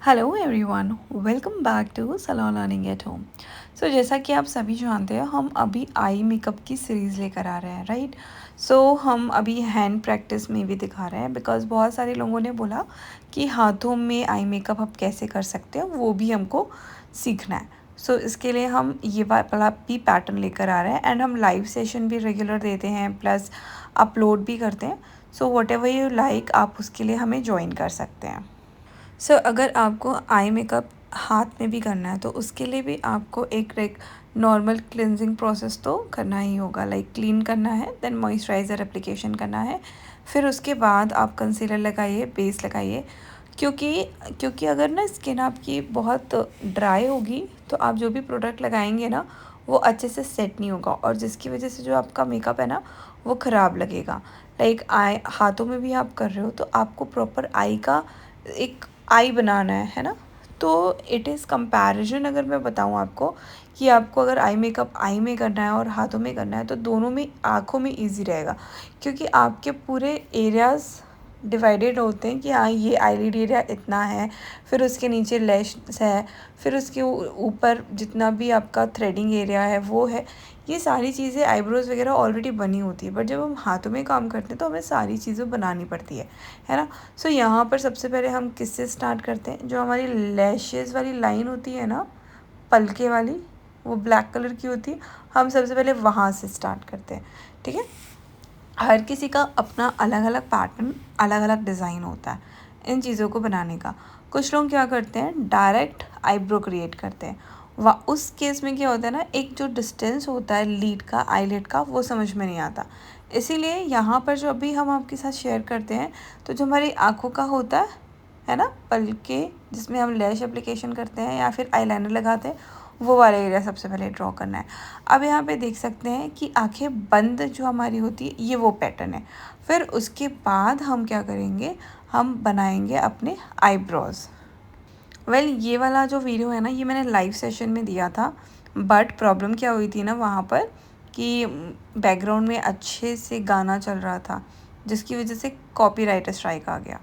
Hello everyone, welcome back to salon learning at home. So जैसा कि आप सभी जानते हैं, हम अभी आई मेकअप की सीरीज़ लेकर आ रहे हैं, राइट। हम अभी हैंड प्रैक्टिस में भी दिखा रहे हैं बिकॉज़ बहुत सारे लोगों ने बोला कि हाथों में आई मेकअप आप कैसे कर सकते हैं, वो भी हमको सीखना है। इसके लिए हम ये वाला भी पैटर्न लेकर आ रहे हैं एंड हम लाइव सेशन भी रेगुलर देते हैं, प्लस अपलोड भी करते हैं। वट एवर यू लाइक, आप उसके लिए हमें ज्वाइन कर सकते हैं। अगर आपको आई मेकअप हाथ में भी करना है तो उसके लिए भी आपको एक नॉर्मल क्लिनजिंग प्रोसेस तो करना ही होगा। लाइक क्लीन करना है, देन मॉइस्चराइज़र एप्लीकेशन करना है, फिर उसके बाद आप कंसीलर लगाइए, बेस लगाइए। क्योंकि क्योंकि अगर ना स्किन आपकी बहुत ड्राई होगी तो आप जो भी प्रोडक्ट लगाएंगे ना, वो अच्छे से सेट नहीं होगा और जिसकी वजह से जो आपका मेकअप है ना, वो ख़राब लगेगा। लाइक आई हाथों में भी आप कर रहे हो तो आपको प्रॉपर आई का एक आई बनाना है ना। तो इट इज़ कंपैरिजन, अगर मैं बताऊँ आपको कि आपको अगर आई मेकअप आई में करना है और हाथों में करना है तो दोनों में आँखों में इजी रहेगा, क्योंकि आपके पूरे एरियाज़ डिवाइडेड होते हैं कि हाँ, ये आईलिड एरिया इतना है, फिर उसके नीचे लैश है, फिर उसके ऊपर जितना भी आपका थ्रेडिंग एरिया है वो है। ये सारी चीज़ें आईब्रोज़ वगैरह ऑलरेडी बनी होती है, बट जब हम हाथों में काम करते हैं तो हमें सारी चीज़ें बनानी पड़ती है ना। यहाँ पर सबसे पहले हम किससे स्टार्ट करते हैं, जो हमारी लैशेज़ वाली लाइन होती है ना, पलके वाली, वो ब्लैक कलर की होती है, हम सबसे पहले वहाँ से स्टार्ट करते हैं। ठीक है, हर किसी का अपना अलग अलग पैटर्न, अलग अलग डिज़ाइन होता है इन चीज़ों को बनाने का। कुछ लोग क्या करते हैं, डायरेक्ट आईब्रो क्रिएट करते हैं। उस केस में क्या होता है ना, एक जो डिस्टेंस होता है लीड का, आईलिड का, वो समझ में नहीं आता। इसीलिए यहाँ पर जो अभी हम आपके साथ शेयर करते हैं, तो जो हमारी आँखों का होता है ना, पलके, जिसमें हम लैश एप्लीकेशन करते हैं या फिर आईलाइनर लगाते हैं, वो वाला एरिया सबसे पहले ड्रॉ करना है। अब यहाँ पे देख सकते हैं कि आंखें बंद जो हमारी होती है, ये वो पैटर्न है। फिर उसके बाद हम क्या करेंगे, हम बनाएंगे अपने आईब्रोज़। ये वाला जो वीडियो है ना, ये मैंने लाइव सेशन में दिया था, बट प्रॉब्लम क्या हुई थी ना वहाँ पर, कि बैकग्राउंड में अच्छे से गाना चल रहा था, जिसकी वजह से कॉपीराइट स्ट्राइक आ गया।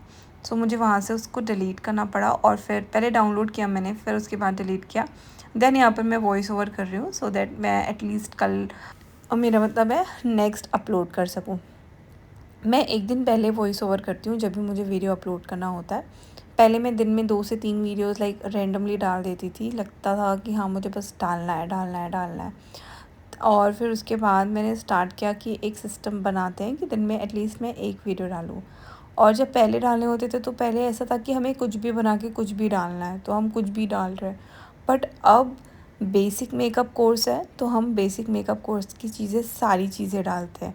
मुझे वहाँ से उसको डिलीट करना पड़ा और फिर पहले डाउनलोड किया मैंने, फिर उसके बाद डिलीट किया। देन यहाँ पर मैं वॉइस ओवर कर रही हूँ, सो दैट मैं एटलीस्ट कल, और मेरा मतलब है नेक्स्ट अपलोड कर सकूँ। मैं एक दिन पहले वॉइस ओवर करती हूँ जब भी मुझे वीडियो अपलोड करना होता है। पहले मैं दिन में 2 से 3 वीडियोस लाइक रैंडमली डाल देती थी, लगता था कि हाँ, मुझे बस डालना है, डालना है, डालना है। और फिर उसके बाद मैंने स्टार्ट किया कि एक सिस्टम बनाते हैं कि दिन में एटलीस्ट मैं एक वीडियो डालूँ। और जब पहले डालने होते थे तो पहले ऐसा था कि हमें कुछ भी बना के कुछ भी डालना है, तो हम कुछ भी डाल रहे हैं। बट अब बेसिक मेकअप कोर्स है तो हम बेसिक मेकअप कोर्स की चीज़ें, सारी चीज़ें डालते हैं।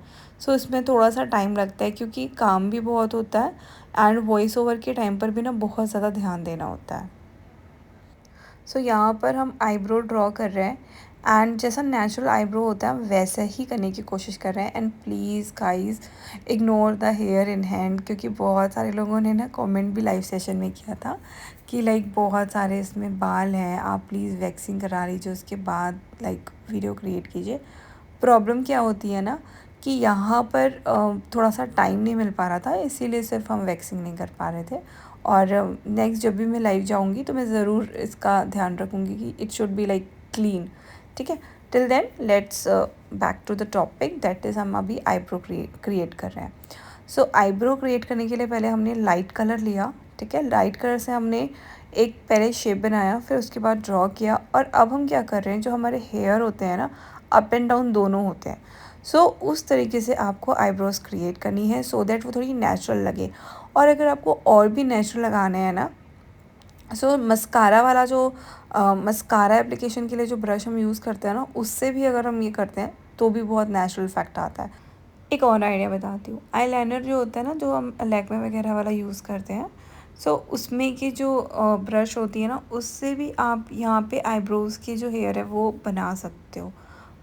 इसमें थोड़ा सा टाइम लगता है क्योंकि काम भी बहुत होता है एंड वॉइस ओवर के टाइम पर भी ना बहुत ज़्यादा ध्यान देना होता है। यहाँ पर हम आईब्रो ड्रॉ कर रहे हैं एंड जैसा नेचुरल आईब्रो होता है वैसा ही करने की कोशिश कर रहे हैं। And please guys, ignore the here in hand, क्योंकि बहुत सारे लोगों ने ना कमेंट भी लाइव सेशन में किया था कि लाइक बहुत सारे इसमें बाल हैं, आप प्लीज़ वैक्सिंग करा लीजिए, उसके बाद लाइक वीडियो क्रिएट कीजिए। प्रॉब्लम क्या होती है ना, कि यहाँ पर थोड़ा सा टाइम नहीं मिल पा रहा था, इसीलिए सिर्फ हम वैक्सिंग नहीं कर पा रहे थे। और नेक्स्ट जब भी मैं लाइव जाऊँगी तो मैं ज़रूर इसका ध्यान रखूँगी कि it should be like clean. ठीक है, till then let's back to the topic, that is हम अभी आईब्रो क्रिएट कर रहे हैं। आईब्रो क्रिएट करने के लिए पहले हमने लाइट कलर लिया। ठीक है, लाइट कलर से हमने एक पहले शेप बनाया, फिर उसके बाद ड्रॉ किया। और अब हम क्या कर रहे हैं, जो हमारे हेयर होते हैं ना, अप एंड डाउन दोनों होते हैं। उस तरीके से आपको आईब्रोज़ क्रिएट करनी है सो दैट वो थोड़ी नेचुरल लगे। और अगर आपको और भी नेचुरल लगाने हैं ना, मस्कारा वाला जो मस्कारा एप्लीकेशन के लिए जो ब्रश हम यूज़ करते हैं ना, उससे भी अगर हम ये करते हैं तो भी बहुत नेचुरल इफेक्ट आता है। एक और आइडिया बताती हूँ, आईलाइनर जो होता है ना, जो हम लैक्मे वगैरह वाला यूज़ करते हैं, उसमें की जो ब्रश होती है ना, उससे भी आप यहाँ पे आईब्रोज़ की जो हेयर है वो बना सकते हो।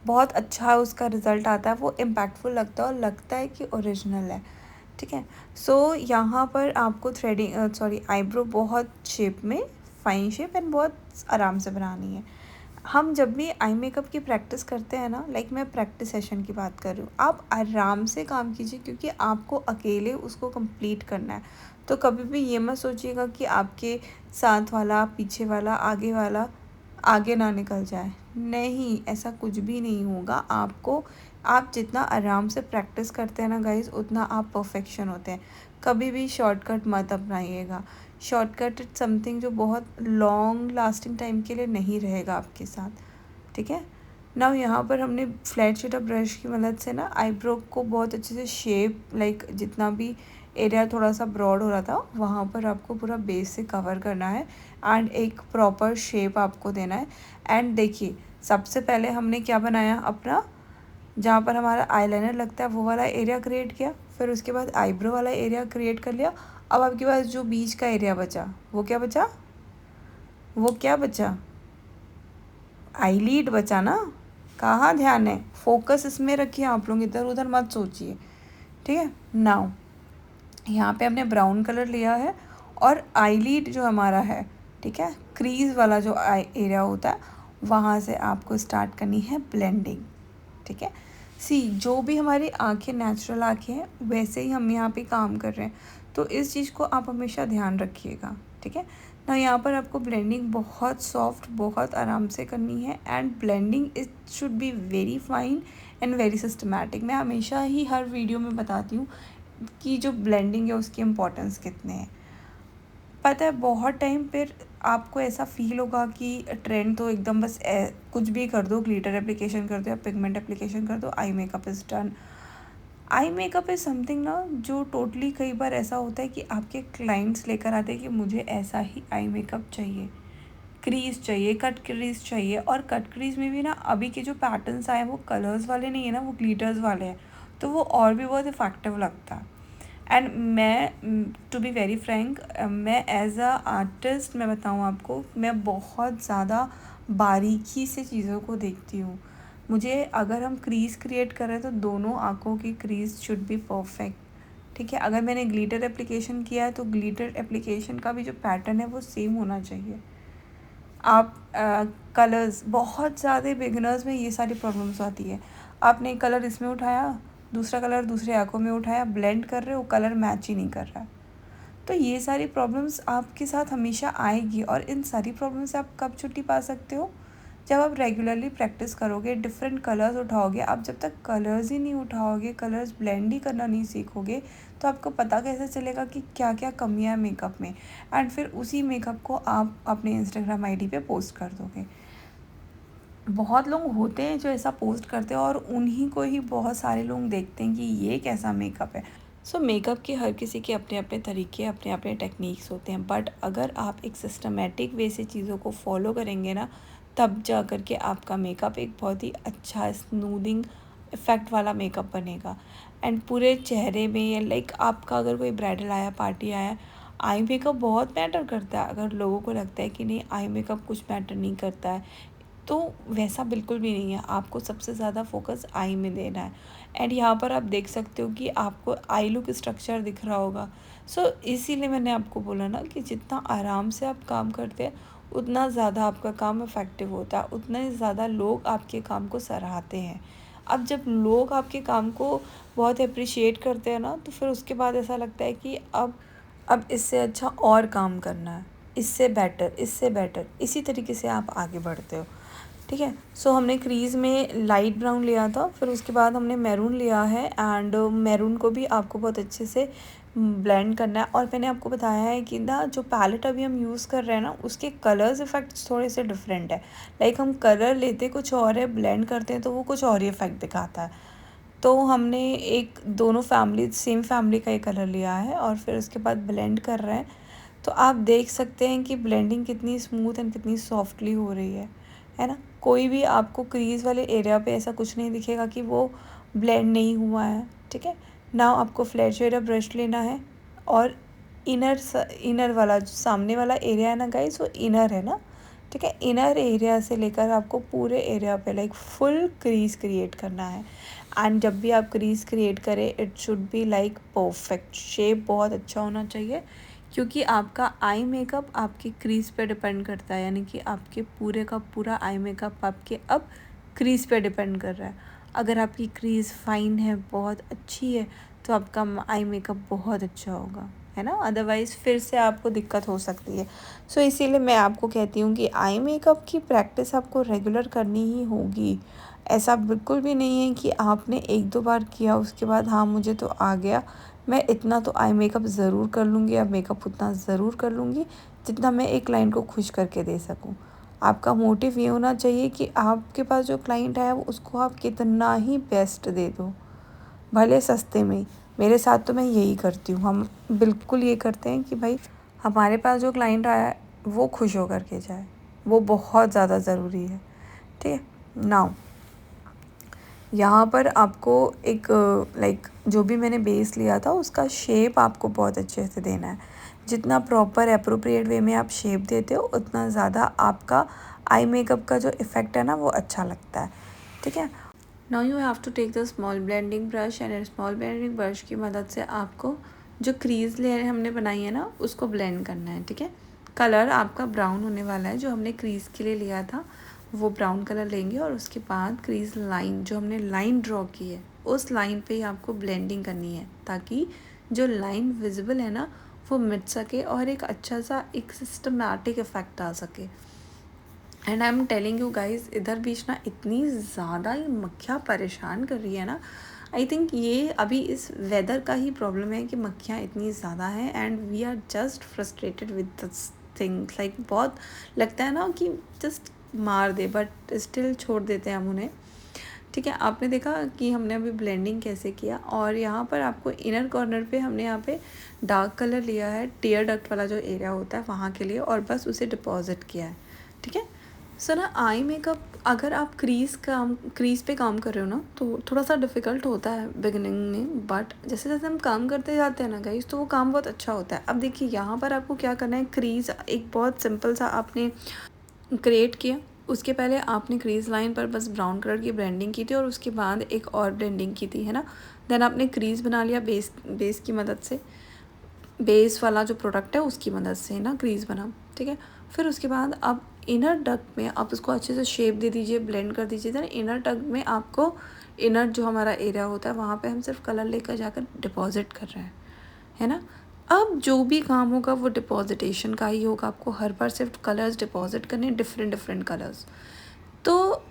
बहुत अच्छा उसका रिज़ल्ट आता है, वो इम्पैक्टफुल लगता है और लगता है कि ओरिजिनल है। ठीक है, यहाँ पर आपको थ्रेडिंग, सॉरी, आईब्रो बहुत शेप में, फाइन शेप एंड बहुत आराम से बनानी है। हम जब भी आई मेकअप की प्रैक्टिस करते हैं ना, लाइक मैं प्रैक्टिस सेशन की बात कर रही हूँ, आप आराम से काम कीजिए क्योंकि आपको अकेले उसको कंप्लीट करना है। तो कभी भी ये मत सोचिएगा कि आपके साथ वाला, पीछे वाला, आगे वाला आगे ना निकल जाए। नहीं, ऐसा कुछ भी नहीं होगा। आप जितना आराम से प्रैक्टिस करते हैं ना गाइस, उतना आप परफेक्शन होते हैं। कभी भी शॉर्टकट मत अपनाइएगा। शॉर्टकट इज समथिंग जो बहुत लॉन्ग लास्टिंग टाइम के लिए नहीं रहेगा आपके साथ, ठीक है। नाउ यहाँ पर हमने फ्लैट शेडर ब्रश की मदद से ना आईब्रो को बहुत अच्छे से शेप, लाइक जितना भी एरिया थोड़ा सा ब्रॉड हो रहा था वहाँ पर आपको पूरा बेस से कवर करना है एंड एक प्रॉपर शेप आपको देना है। एंड देखिए, सबसे पहले हमने क्या बनाया, अपना जहाँ पर हमारा आईलाइनर लगता है वो वाला एरिया क्रिएट किया, फिर उसके बाद आईब्रो वाला एरिया क्रिएट कर लिया। अब आपके पास जो बीच का एरिया बचा वो क्या बचा, वो क्या बचा, आईलीड बचा ना। कहाँ ध्यान है, फोकस इसमें रखिए आप लोग, इधर उधर मत सोचिए, ठीक है। नाउ यहाँ पे हमने ब्राउन कलर लिया है और आईलीड जो हमारा है, ठीक है, क्रीज वाला जो आई एरिया होता है वहाँ से आपको स्टार्ट करनी है ब्लेंडिंग, ठीक है। सी, जो भी हमारी आंखें नेचुरल आंखें हैं वैसे ही हम यहाँ पे काम कर रहे हैं, तो इस चीज़ को आप हमेशा ध्यान रखिएगा, ठीक है ना। यहाँ पर आपको ब्लेंडिंग बहुत सॉफ्ट, बहुत आराम से करनी है and blending it should be very fine and very systematic. मैं हमेशा ही हर वीडियो में बताती हूँ कि जो ब्लेंडिंग है उसकी इम्पोर्टेंस कितने हैं। पता है बहुत टाइम पर आपको ऐसा फील होगा कि ट्रेंड तो एकदम बस कुछ भी कर दो, ग्लिटर एप्लीकेशन कर दो या पिगमेंट एप्लीकेशन कर दो, आई makeup is done. Eye makeup is something ना जो टोटली कई बार ऐसा होता है कि आपके क्लाइंट्स लेकर आते हैं कि मुझे ऐसा ही आई मेकअप चाहिए, क्रीज चाहिए, कट क्रीज चाहिए। और कट क्रीज में भी ना अभी के जो पैटर्न्स आए वो कलर्स वाले नहीं है ना, वो ग्लिटर्स वाले हैं, तो वो और भी बहुत इफ़ेक्टिव लगता है। एंड मैं टू बी वेरी फ्रैंक, मैं एज अ आर्टिस्ट मैं बताऊँ आपको, मैं बहुत ज़्यादा बारीकी से चीज़ों को देखती हूँ। मुझे अगर हम क्रीज क्रिएट करें तो दोनों आँखों की क्रीज शुड बी परफेक्ट, ठीक है। अगर मैंने ग्लिटर एप्लीकेशन किया है तो ग्लिटर एप्लीकेशन का भी जो पैटर्न है वो सेम होना चाहिए। आप कलर्स, बहुत ज़्यादा बिगिनर्स में ये सारी प्रॉब्लम्स आती है। आपने एक कलर इसमें उठाया, दूसरा कलर दूसरे आँखों में उठाया, ब्लेंड कर रहे हो, कलर मैच ही नहीं कर रहा है। तो ये सारी प्रॉब्लम्स आपके साथ हमेशा आएगी और इन सारी प्रॉब्लम से आप कब छुट्टी पा सकते हो, जब आप रेगुलरली प्रैक्टिस करोगे, डिफरेंट कलर्स उठाओगे। आप जब तक कलर्स ही नहीं उठाओगे, कलर्स ब्लेंड ही करना नहीं सीखोगे, तो आपको पता कैसे चलेगा कि क्या क्या कमियां है मेकअप में। एंड फिर उसी मेकअप को आप अपने इंस्टाग्राम आईडी पे पोस्ट कर दोगे। बहुत लोग होते हैं जो ऐसा पोस्ट करते हैं और उन्हीं को ही बहुत सारे लोग देखते हैं कि ये कैसा मेकअप है। सो मेकअप के हर किसी के अपने अपने तरीके, अपने अपने टेक्निक्स होते हैं, बट अगर आप एक सिस्टमेटिक वे से चीज़ों को फॉलो करेंगे ना, तब जा कर के आपका मेकअप एक बहुत ही अच्छा स्मूदिंग इफ़ेक्ट वाला मेकअप बनेगा। एंड पूरे चेहरे में, लाइक आपका अगर कोई ब्राइडल आया, पार्टी आया, आई मेकअप बहुत मैटर करता है। अगर लोगों को लगता है कि नहीं आई मेकअप कुछ मैटर नहीं करता है, तो वैसा बिल्कुल भी नहीं है। आपको सबसे ज़्यादा फोकस आई में देना है। एंड यहाँ पर आप देख सकते हो कि आपको आई लुक स्ट्रक्चर दिख रहा होगा। सो इसीलिए मैंने आपको बोला ना कि जितना आराम से आप काम करते हैं उतना ज़्यादा आपका काम इफ़ेक्टिव होता है, उतना ही ज़्यादा लोग आपके काम को सराहते हैं। अब जब लोग आपके काम को बहुत अप्रिशिएट करते हैं ना, तो फिर उसके बाद ऐसा लगता है कि अब इससे अच्छा और काम करना है, इससे बेटर, इससे बेटर, इसी तरीके से आप आगे बढ़ते हो, ठीक है। सो हमने क्रीज़ में लाइट ब्राउन लिया था, फिर उसके बाद हमने मैरून लिया है एंड मैरून को भी आपको बहुत अच्छे से ब्लेंड करना है। और मैंने आपको बताया है कि ना जो पैलेट अभी हम यूज़ कर रहे हैं ना, उसके कलर्स इफ़ेक्ट्स थोड़े से डिफरेंट है। लाइक हम कलर लेते कुछ और है, ब्लेंड करते हैं तो वो कुछ और ही इफ़ेक्ट दिखाता है। तो हमने एक दोनों फैमिली, सेम फैमिली का एक कलर लिया है और फिर उसके बाद ब्लेंड कर रहे हैं। तो आप देख सकते हैं कि ब्लेंडिंग कितनी स्मूथ एंड कितनी सॉफ्टली हो रही है ना। कोई भी आपको क्रीज़ वाले एरिया पे ऐसा कुछ नहीं दिखेगा कि वो ब्लेंड नहीं हुआ है, ठीक है। नाउ आपको फ्लैट शेडर ब्रश लेना है और इनर वाला जो सामने वाला एरिया है ना गाइस, वो इनर है ना, ठीक है। इनर एरिया से लेकर आपको पूरे एरिया पे लाइक फुल क्रीज क्रिएट करना है। एंड जब भी आप क्रीज क्रिएट करें, it should be like perfect, shape बहुत अच्छा होना चाहिए, क्योंकि आपका आई मेकअप आपकी क्रीज पे डिपेंड करता है। यानी कि आपके पूरे का पूरा आई मेकअप आपके अब क्रीज पे डिपेंड कर रहा है। अगर आपकी क्रीज फाइन है, बहुत अच्छी है, तो आपका आई मेकअप बहुत अच्छा होगा। है ना, अदरवाइज़ फिर से आपको दिक्कत हो सकती है। सो इसीलिए मैं आपको कहती हूँ कि आई मेकअप की प्रैक्टिस आपको रेगुलर करनी ही होगी। ऐसा बिल्कुल भी नहीं है कि आपने 1-2 बार किया उसके बाद हाँ मुझे तो आ गया, मैं इतना तो आई मेकअप ज़रूर कर लूँगी या मेकअप उतना ज़रूर कर लूँगी जितना मैं एक क्लाइंट को खुश करके दे सकूँ। आपका मोटिव ये होना चाहिए कि आपके पास जो क्लाइंट है उसको आप कितना ही बेस्ट दे दो, भले सस्ते में। मेरे साथ तो मैं यही करती हूँ, हम बिल्कुल ये करते हैं कि भाई हमारे पास जो क्लाइंट आया है वो खुश होकर के जाए, वो बहुत ज़्यादा ज़रूरी है। ठीक है, नाउ यहाँ पर आपको एक लाइक जो भी मैंने बेस लिया था उसका शेप आपको बहुत अच्छे से देना है। जितना प्रॉपर एप्रोप्रिएट वे में आप शेप देते हो उतना ज़्यादा आपका आई मेकअप का जो इफ़ेक्ट है ना वो अच्छा लगता है। ठीक है, now you have to take the small blending brush and small blending brush की मदद से आपको जो क्रीज लेयर हमने बनाई है ना उसको ब्लेंड करना है। ठीक है, कलर आपका ब्राउन होने वाला है, जो हमने क्रीज के लिए लिया था वो ब्राउन कलर लेंगे और उसके बाद क्रीज लाइन जो हमने लाइन ड्रॉ की है उस लाइन पे ही आपको ब्लेंडिंग करनी है ताकि जो लाइन विजिबल है ना वो मिट सके और एक अच्छा सा एक सिस्टमैटिक इफ़ेक्ट आ सके। And I am telling you guys, इधर बीच ना इतनी ज़्यादा ही मक्खियाँ परेशान कर रही है ना। आई थिंक ये अभी इस वेदर का ही प्रॉब्लम है कि मक्खियाँ इतनी ज़्यादा हैं and we are just frustrated with this things. Like बहुत लगता है ना कि जस्ट मार दे, बट स्टिल छोड़ देते हैं हम उन्हें। ठीक है, आपने देखा कि हमने अभी ब्लेंडिंग कैसे किया और यहाँ पर आपको इनर कॉर्नर पे हमने यहाँ पे डार्क कलर लिया है, टीयर डक्ट वाला जो एरिया होता है वहाँ के लिए, और बस उसे डिपॉजिट किया है। ठीक है, सो ना आई मेकअप अगर आप क्रीज पे काम कर रहे हो ना तो थोड़ा सा डिफ़िकल्ट होता है बिगिनिंग में, बट जैसे जैसे हम काम करते जाते हैं ना गाइस तो वो काम बहुत अच्छा होता है। अब देखिए यहाँ पर आपको क्या करना है, क्रीज एक बहुत सिंपल सा आपने क्रिएट किया, उसके पहले आपने क्रीज लाइन पर बस ब्राउन कलर की ब्लेंडिंग की थी और उसके बाद एक और ब्लेंडिंग की थी, है ना। देन आपने क्रीज बना लिया बेस की मदद से, बेस वाला जो प्रोडक्ट है उसकी मदद से ना क्रीज बना। ठीक है, फिर उसके बाद आप इनर डक्ट में आप उसको अच्छे से शेप दे दीजिए, ब्लेंड कर दीजिए। देन इनर डक्ट में आपको इनर जो हमारा एरिया होता है वहाँ पे हम सिर्फ कलर लेकर जाकर डिपॉजिट कर रहे हैं, है ना। अब जो भी काम होगा वो डिपॉजिटेशन का ही होगा, आपको हर बार सिर्फ कलर्स डिपॉजिट करने, डिफरेंट डिफरेंट कलर्स। तो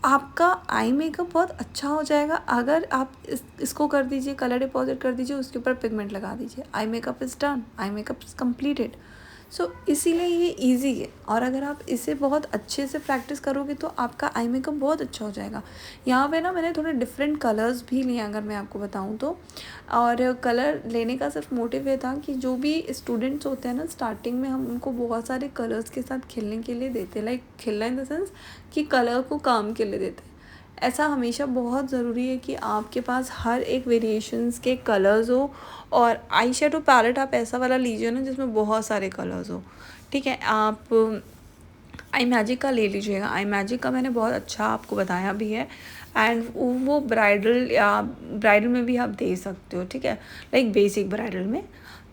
आपका आई मेकअप बहुत अच्छा हो जाएगा अगर आप इसको कर दीजिए, कलर डिपॉजिट कर दीजिए, उसके ऊपर पिगमेंट लगा दीजिए, eye makeup is done, eye makeup is completed. So इसीलिए ये इजी है और अगर आप इसे बहुत अच्छे से प्रैक्टिस करोगे तो आपका आई मेकअप बहुत अच्छा हो जाएगा। यहाँ पे ना मैंने थोड़े डिफरेंट कलर्स भी लिए अगर मैं आपको बताऊँ तो, और कलर लेने का सिर्फ मोटिव ये था कि जो भी स्टूडेंट्स होते हैं ना स्टार्टिंग में हम उनको बहुत सारे कलर्स के साथ खेलने के लिए देते हैं, लाइक खेलना इन द सेंस कि कलर को काम के लिए देते हैं। ऐसा हमेशा बहुत ज़रूरी है कि आपके पास हर एक वेरिएशंस के कलर्स हो, और आई शेडो पैलेट आप ऐसा वाला लीजिए ना जिसमें बहुत सारे कलर्स हो। ठीक है, आप आई मैजिक का ले लीजिएगा, आई मैजिक का मैंने बहुत अच्छा आपको बताया भी है, एंड वो ब्राइडल या ब्राइडल में भी आप दे सकते हो। ठीक है, लाइक बेसिक ब्राइडल में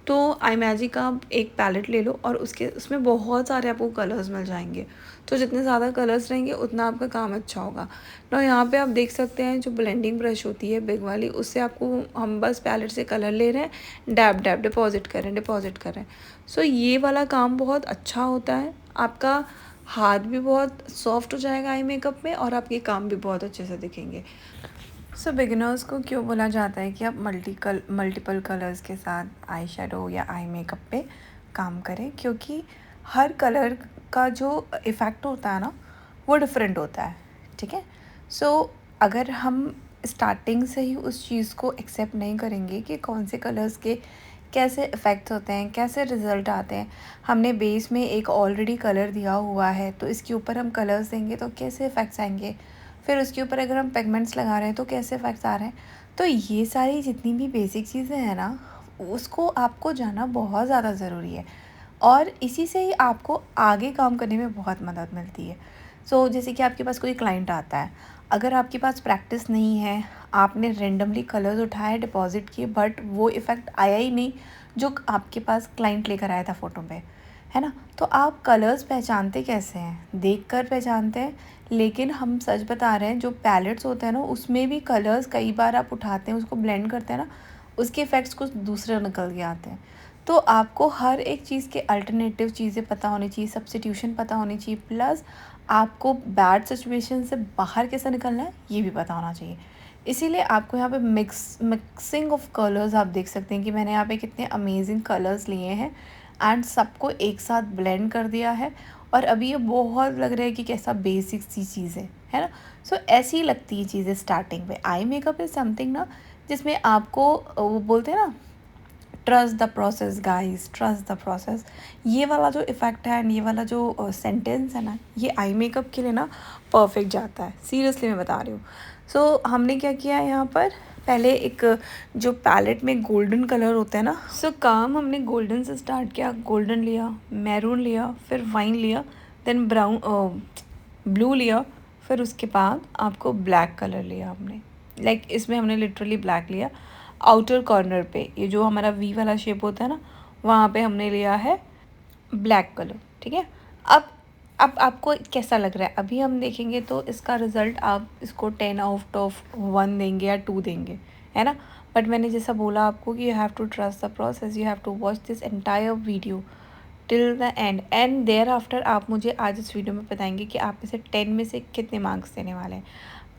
तो आई मैजिक का आप एक पैलेट ले लो और उसमें बहुत सारे आपको कलर्स मिल जाएंगे। तो जितने ज़्यादा कलर्स रहेंगे उतना आपका काम अच्छा होगा ना। यहाँ पे आप देख सकते हैं जो ब्लेंडिंग ब्रश होती है बिग वाली, उससे आपको हम बस पैलेट से कलर ले रहे हैं, डैब डैब डिपॉजिट कर रहे हैं, डिपॉजिट कर रहे हैं। सो ये वाला काम बहुत अच्छा होता है, आपका हाथ भी बहुत सॉफ्ट हो जाएगा आई मेकअप में और आपके काम भी बहुत अच्छे से दिखेंगे। सो बिगिनर्स को क्यों बोला जाता है कि आप मल्टीपल कलर्स के साथ आई शेडो या आई मेकअप पे काम करें, क्योंकि हर कलर का जो इफ़ेक्ट होता है ना वो डिफरेंट होता है। ठीक है, सो अगर हम स्टार्टिंग से ही उस चीज़ को एक्सेप्ट नहीं करेंगे कि कौन से कलर्स के कैसे इफ़ेक्ट्स होते हैं, कैसे रिज़ल्ट आते हैं, हमने बेस में एक ऑलरेडी कलर दिया हुआ है तो इसके ऊपर हम कलर्स देंगे तो कैसे इफ़ेक्ट्स आएंगे, फिर उसके ऊपर अगर हम पिगमेंट्स लगा रहे हैं तो कैसे इफ़ेक्ट्स आ रहे हैं। तो ये सारी जितनी भी बेसिक चीज़ें हैं ना उसको आपको जानना बहुत ज़्यादा ज़रूरी है और इसी से ही आपको आगे काम करने में बहुत मदद मिलती है। सो जैसे कि आपके पास कोई क्लाइंट आता है, अगर आपके पास प्रैक्टिस नहीं है, आपने रेंडमली कलर्स उठाए, डिपॉजिट किए, बट वो इफ़ेक्ट आया ही नहीं जो आपके पास क्लाइंट लेकर आया था फ़ोटो पे, है ना। तो आप कलर्स पहचानते कैसे हैं, देख कर पहचानते हैं। लेकिन हम सच बता रहे हैं, जो पैलेट्स होते हैं ना उसमें भी कलर्स कई बार आप उठाते हैं, उसको ब्लेंड करते हैं ना, उसके इफ़ेक्ट्स कुछ दूसरे निकल के आते हैं। तो आपको हर एक चीज़ के अल्टरनेटिव चीज़ें पता होनी चाहिए, सब्स्टिट्यूशन पता होनी चाहिए, प्लस आपको बैड सिचुएशन से बाहर कैसे निकलना है ये भी पता होना चाहिए। इसीलिए आपको यहाँ पे मिक्सिंग ऑफ कलर्स आप देख सकते हैं कि मैंने यहाँ पे कितने अमेजिंग कलर्स लिए हैं एंड सबको एक साथ ब्लेंड कर दिया है। और अभी ये बहुत लग रहा है कि कैसा बेसिक सी चीज़ है ना। सो ऐसी ही लगती है चीज़ें स्टार्टिंग में। आई मेकअप इज़ समथिंग ना जिसमें आपको वो बोलते हैं ना, trust the process guys, trust the process. ये वाला जो इफ़ेक्ट है एंड ये वाला जो सेंटेंस है ना, ये आई मेकअप के लिए ना परफेक्ट जाता है, सीरियसली मैं बता रही हूँ। सो हमने क्या किया है यहाँ पर, पहले एक जो पैलेट में गोल्डन कलर होता है ना, सो काम हमने गोल्डन से स्टार्ट किया। गोल्डन लिया, मैरून लिया, फिर वाइन लिया, देन ब्राउन ब्लू लिया, फिर उसके बाद आपको ब्लैक कलर लिया हमने। लाइक इसमें हमने लिटरली ब्लैक लिया। आउटर कॉर्नर पे ये जो हमारा वी वाला शेप होता है ना, वहाँ पे हमने लिया है ब्लैक कलर। ठीक है, अब आपको कैसा लग रहा है अभी हम देखेंगे तो इसका रिज़ल्ट आप इसको 10 आउट ऑफ 1 देंगे या 2 देंगे, है ना। बट मैंने जैसा बोला आपको कि you have to trust the process, you have to watch this entire video till the end and thereafter आप मुझे आज इस वीडियो में बताएंगे कि आप इसे 10 में से कितने मार्क्स देने वाले हैं।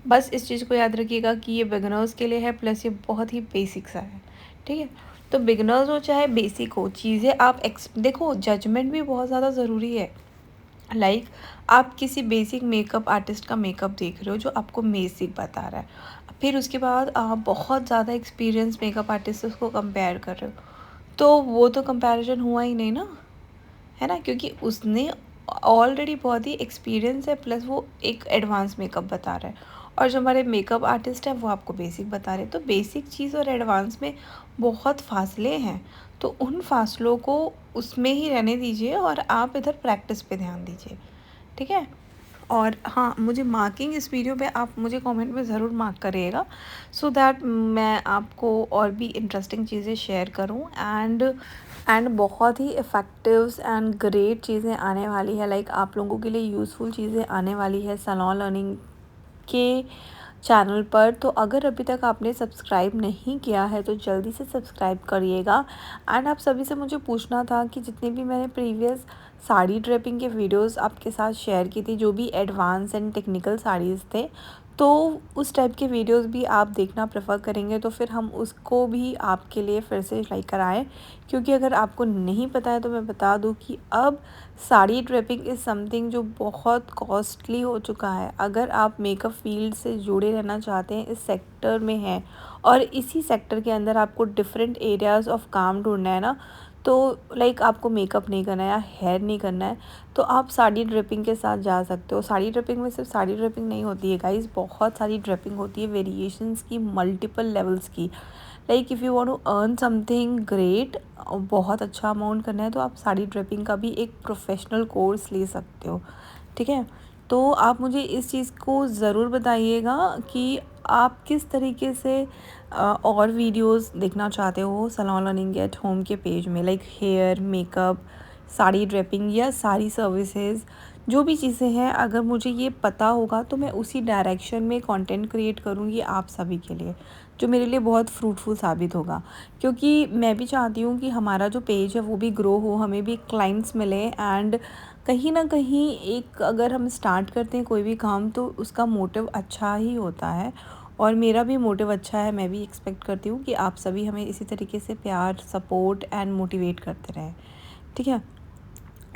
बस इस चीज़ को याद रखिएगा कि ये बिगनर्स के लिए है, प्लस ये बहुत ही बेसिक सा है। ठीक है, तो बिगनर्स हो चाहे बेसिक हो, चीज़ें आप देखो, जजमेंट भी बहुत ज़्यादा ज़रूरी है। लाइक आप किसी बेसिक मेकअप आर्टिस्ट का मेकअप देख रहे हो जो आपको बेसिक बता रहा है, फिर उसके बाद आप बहुत ज़्यादा एक्सपीरियंस मेकअप आर्टिस्ट से उसको कंपेयर कर रहे हो, तो वो तो कंपैरिजन हुआ ही नहीं ना, है ना। क्योंकि उसने ऑलरेडी बहुत ही एक्सपीरियंस है, प्लस वो एक एडवांस मेकअप बता रहा है, और जो हमारे मेकअप आर्टिस्ट है वो आपको बेसिक बता रहे हैं। तो बेसिक चीज़ और एडवांस में बहुत फासले हैं, तो उन फासलों को उसमें ही रहने दीजिए और आप इधर प्रैक्टिस पे ध्यान दीजिए। ठीक है, और हाँ, मुझे मार्किंग इस वीडियो पे आप मुझे कमेंट में ज़रूर मार्क करिएगा, सो दैट मैं आपको और भी इंटरेस्टिंग चीज़ें शेयर करूँ एंड बहुत ही इफ़ेक्टिव एंड ग्रेट चीज़ें आने वाली है। लाइक आप लोगों के लिए यूज़फुल चीज़ें आने वाली है सलोन लर्निंग के चैनल पर। तो अगर अभी तक आपने सब्सक्राइब नहीं किया है तो जल्दी से सब्सक्राइब करिएगा। एंड आप सभी से मुझे पूछना था कि जितने भी मैंने प्रीवियस साड़ी ड्रेपिंग के वीडियोस आपके साथ शेयर की थी, जो भी एडवांस एंड टेक्निकल साड़ीज़ थे, तो उस टाइप के वीडियोस भी आप देखना प्रेफर करेंगे तो फिर हम उसको भी आपके लिए फिर से लाइक कराएं। क्योंकि अगर आपको नहीं पता है तो मैं बता दूं कि अब साड़ी ड्रेपिंग इज़ समथिंग जो बहुत कॉस्टली हो चुका है। अगर आप मेकअप फील्ड से जुड़े रहना चाहते हैं, इस सेक्टर में हैं और इसी सेक्टर के अंदर आपको डिफरेंट एरियाज़ ऑफ काम ढूंढना है ना, तो लाइक आपको मेकअप नहीं करना है या हेयर नहीं करना है, तो आप साड़ी ड्रिपिंग के साथ जा सकते हो। साड़ी ड्रिपिंग में सिर्फ साड़ी ड्रिपिंग नहीं होती है गाइस, बहुत सारी ड्रिपिंग होती है, वेरिएशंस की, मल्टीपल लेवल्स की। Like if you want to earn something great, बहुत अच्छा अमाउंट करना है, तो आप साड़ी ड्रिपिंग का भी एक प्रोफेशनल कोर्स ले सकते हो। ठीक है, तो आप मुझे इस चीज़ को ज़रूर बताइएगा कि आप किस तरीके से और वीडियोस देखना चाहते हो सलोन लर्निंग एट होम के पेज में। Like hair, makeup, sari draping या सारी सर्विसेज, जो भी चीज़ें हैं, अगर मुझे ये पता होगा तो मैं उसी डायरेक्शन में कंटेंट क्रिएट करूँगी आप सभी के लिए, जो मेरे लिए बहुत फ्रूटफुल साबित होगा। क्योंकि मैं भी चाहती हूँ कि हमारा जो पेज है वो भी ग्रो हो, हमें भी क्लाइंट्स मिले, एंड कहीं ना कहीं एक अगर हम स्टार्ट करते हैं कोई भी काम तो उसका मोटिव अच्छा ही होता है, और मेरा भी मोटिव अच्छा है। मैं भी एक्सपेक्ट करती हूँ कि आप सभी हमें इसी तरीके से प्यार, सपोर्ट एंड मोटिवेट करते रहें। ठीक है,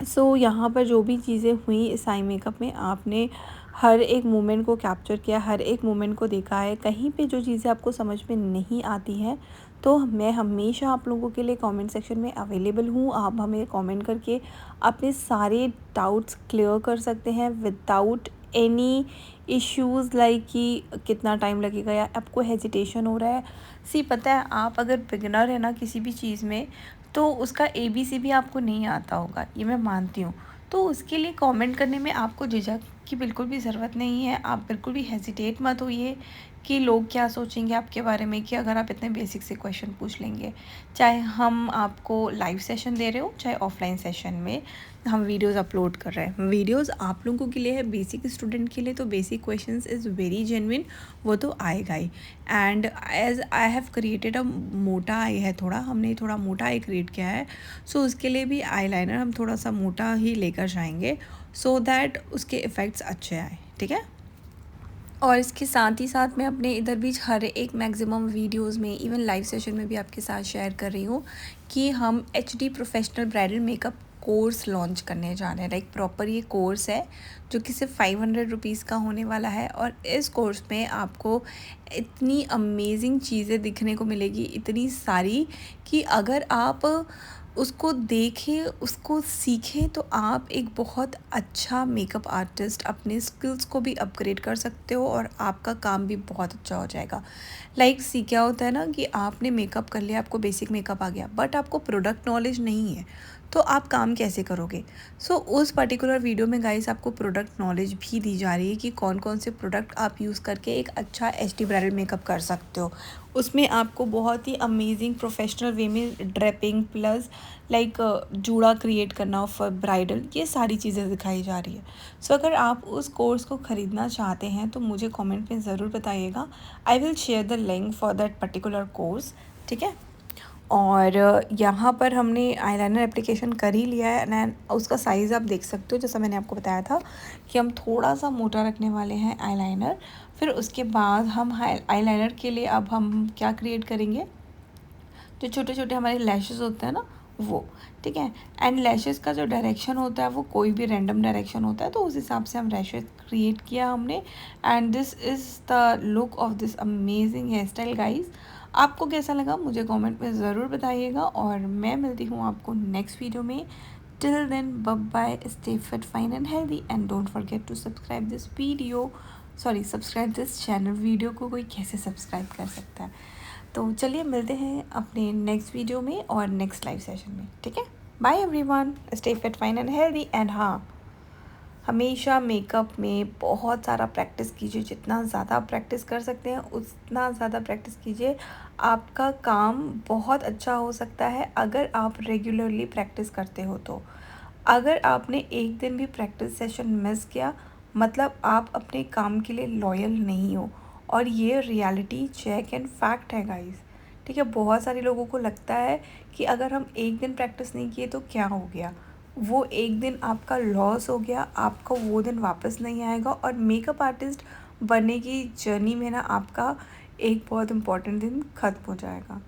सो यहाँ पर जो भी चीज़ें हुई इस आई मेकअप में, आपने हर एक मोमेंट को कैप्चर किया, हर एक मोमेंट को देखा है। कहीं पे जो चीज़ें आपको समझ में नहीं आती हैं तो मैं हमेशा आप लोगों के लिए कमेंट सेक्शन में अवेलेबल हूँ। आप हमें कमेंट करके अपने सारे डाउट्स क्लियर कर सकते हैं विदाउट एनी इश्यूज़, लाइक कि कितना टाइम लगेगा या आपको हेजिटेशन हो रहा है। पता है, आप अगर बिगिनर है ना किसी भी चीज़ में, तो उसका ABC भी आपको नहीं आता होगा, ये मैं मानती हूँ। तो उसके लिए कमेंट करने में आपको झिझक की बिल्कुल भी ज़रूरत नहीं है। आप बिल्कुल भी हेजिटेट मत होइए कि लोग क्या सोचेंगे आपके बारे में, कि अगर आप इतने बेसिक से क्वेश्चन पूछ लेंगे, चाहे हम आपको लाइव सेशन दे रहे हो चाहे ऑफलाइन सेशन में हम वीडियोस अपलोड कर रहे हैं। वीडियोस आप लोगों के लिए है, बेसिक स्टूडेंट के लिए तो basic questions is very genuine, वो तो आएगा ही। And as I have created a मोटा आई है, थोड़ा हमने थोड़ा मोटा आई क्रिएट किया है, सो उसके लिए भी आई लाइनर हम थोड़ा सा मोटा ही लेकर जाएंगे सो दैट उसके इफ़ेक्ट्स अच्छे आए, ठीक है। और इसके साथ ही साथ मैं अपने इधर भी हर एक मैक्सिमम वीडियोस में, इवन लाइव सेशन में भी आपके साथ शेयर कर रही हूँ कि हम HD professional bridal makeup course launch करने जा रहे हैं। लाइक प्रॉपर ये कोर्स है जो कि सिर्फ 500 रुपीज़ का होने वाला है। और इस कोर्स में आपको इतनी अमेजिंग चीज़ें दिखने को मिलेगी, इतनी सारी, कि अगर आप उसको देखें, उसको सीखें, तो आप एक बहुत अच्छा मेकअप आर्टिस्ट, अपने स्किल्स को भी अपग्रेड कर सकते हो और आपका काम भी बहुत अच्छा हो जाएगा। लाइक सी क्या होता है ना कि आपने मेकअप कर लिया, आपको बेसिक मेकअप आ गया, बट आपको प्रोडक्ट नॉलेज नहीं है, तो आप काम कैसे करोगे। सो उस पर्टिकुलर वीडियो में गाइस आपको प्रोडक्ट नॉलेज भी दी जा रही है कि कौन कौन से प्रोडक्ट आप यूज़ करके एक अच्छा HD ब्राइडल मेकअप कर सकते हो। उसमें आपको बहुत ही अमेजिंग प्रोफेशनल वे में ड्रेपिंग प्लस लाइक जूड़ा क्रिएट करना फॉर ब्राइडल, ये सारी चीज़ें दिखाई जा रही है। सो अगर आप उस कोर्स को ख़रीदना चाहते हैं तो मुझे कमेंट में ज़रूर बताइएगा। I will share the link for that particular course, ठीक है। और यहाँ पर हमने आईलाइनर एप्लीकेशन कर ही लिया है एंड उसका साइज़ आप देख सकते हो, जैसा मैंने आपको बताया था कि हम थोड़ा सा मोटा रखने वाले हैं आईलाइनर। फिर उसके बाद हम आईलाइनर के लिए अब हम क्या क्रिएट करेंगे, जो छोटे छोटे हमारे लैशेस होते हैं ना वो, ठीक है। एंड लैशेस का जो डायरेक्शन होता है वो कोई भी रैंडम डायरेक्शन होता है, तो उस हिसाब से हम लैशेस क्रिएट किया हमने। And this is the look of this amazing hairstyle guys. आपको कैसा लगा मुझे कमेंट में ज़रूर बताइएगा और मैं मिलती हूँ आपको नेक्स्ट वीडियो में। Till then bye bye, stay fit fine and healthy and don't forget to subscribe this video, sorry subscribe this channel. Video को कोई कैसे सब्सक्राइब कर सकता है। तो चलिए मिलते हैं अपने नेक्स्ट वीडियो में और नेक्स्ट लाइव सेशन में, ठीक है। Bye everyone, stay fit fine and healthy. And हाँ, हमेशा मेकअप में बहुत सारा प्रैक्टिस कीजिए, जितना ज़्यादा प्रैक्टिस कर सकते हैं उतना ज़्यादा प्रैक्टिस कीजिए। आपका काम बहुत अच्छा हो सकता है अगर आप रेगुलरली प्रैक्टिस करते हो तो। अगर आपने एक दिन भी प्रैक्टिस सेशन मिस किया, मतलब आप अपने काम के लिए लॉयल नहीं हो। और ये रियलिटी चेक एंड फैक्ट है गाइस, ठीक है। बहुत सारे लोगों को लगता है कि अगर हम एक दिन प्रैक्टिस नहीं किए तो क्या हो गया, वो एक दिन आपका लॉस हो गया, आपको वो दिन वापस नहीं आएगा और मेकअप आर्टिस्ट बनने की जर्नी में ना आपका एक बहुत इम्पॉर्टेंट दिन ख़त्म हो जाएगा।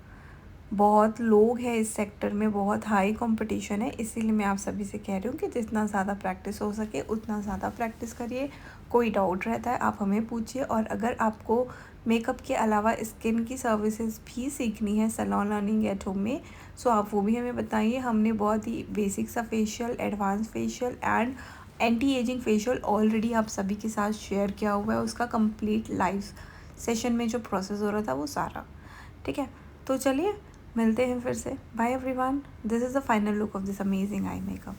बहुत लोग हैं इस सेक्टर में, बहुत हाई कंपटीशन है, इसीलिए मैं आप सभी से कह रही हूँ कि जितना ज़्यादा प्रैक्टिस हो सके उतना ज़्यादा प्रैक्टिस करिए। कोई डाउट रहता है आप हमें पूछिए। और अगर आपको मेकअप के अलावा स्किन की सर्विसेज भी सीखनी है सैलून लर्निंग एट होम में, सो आप वो भी हमें बताइए। हमने बहुत ही बेसिक सा facial, advance facial and anti ageing facial already आप सभी के साथ शेयर किया हुआ है, उसका कंप्लीट लाइव सेशन में जो प्रोसेस हो रहा था वो सारा, ठीक है। तो चलिए मिलते हैं फिर से। Bye everyone, this is the final look of this amazing eye makeup.